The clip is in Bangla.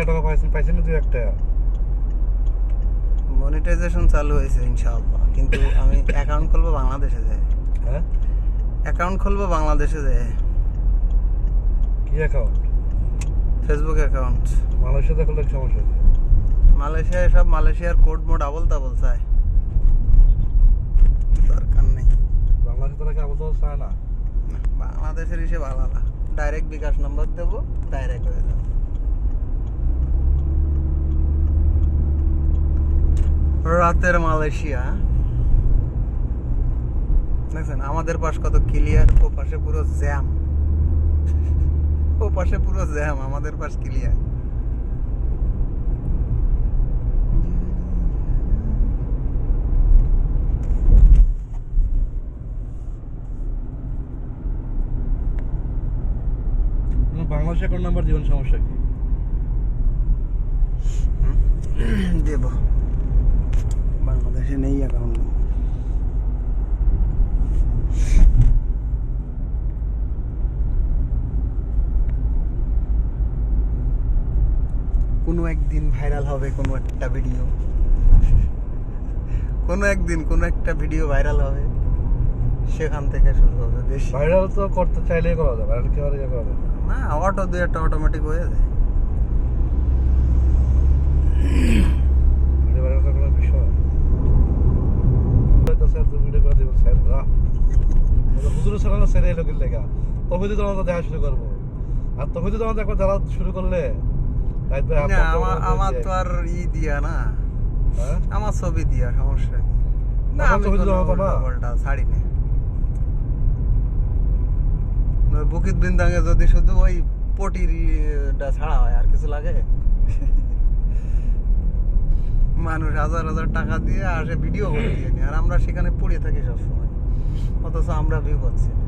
টাকা পাইছেন না তুই একটা? মনিটাইজেশন চালু হয়েছে ইনশাআল্লাহ, কিন্তু আমি অ্যাকাউন্ট খুলবো বাংলাদেশে যায়। হ্যাঁ, অ্যাকাউন্ট খুলবো বাংলাদেশে যায়। কি অ্যাকাউন্ট? Facebook account. মালয়েশিয়াতে খুললে সমস্যা কি? মালয়েশিয়ায় সব মালয়েশিয়ার কোড মোড আবল তাবল চায়, দরকার নেই। বাংলাদেশে তারা কি আবদ্ধ চায় না? না, বাংলাদেশের হিসেবে আলাদা। ডাইরেক্ট বিকাশ নাম্বার দেবো, ডাইরেক্ট হয়ে যাবে। রাতের মালয়েশিয়া দেখছেন, আমাদের পাশ কত ক্লিয়ার, ও পাশে পুরো জ্যাম। ও পাশে পুরো জ্যাম, আমাদের পাশ ক্লিয়ার। বাংলাদেশে অ্যাকাউন্ট নাম্বার দিবেন, সমস্যা কি? দেব, বাংলাদেশে নেই অ্যাকাউন্ট। কোনো একদিন ভাইরাল হবে কোনো একটা ভিডিও, কোনো একদিন কোনো একটা ভিডিও ভাইরাল হবে, সেখান থেকে শুরু হবে বেশি। ভাইরাল তো করতে চাইলেই করা যাবে, ভাইরাল কি আর ইয়ে করা যাবে না, অটো দুই একটা অটোমেটিক হয়ে যায়। ভাইরাল করার কোনো বিষয় তো স্যার, তো ভিডিও করে দেবেন স্যার। হুজুরের সঙ্গে স্যার এলো কি লেখা, তবে তো আমরা দেখা শুরু করবো। আর তবে তো আমাদের একবার যারা শুরু করলে না, আমার তো আর দিয়া না, আমার ছবি দিয়া সমস্যা কি? না, আমি উল্টা ছাড়ি না। বুকিত বৃন্দাঙ্গে যদি শুধু ওই পটিরটা ছাড়া হয়, আর কিছু লাগে? মানুষ হাজার হাজার টাকা দিয়ে আসে ভিডিও করে দিয়ে নি, আর আমরা সেখানে পড়ে থাকি সবসময়, অথচ আমরা ভিউ পাচ্ছি না।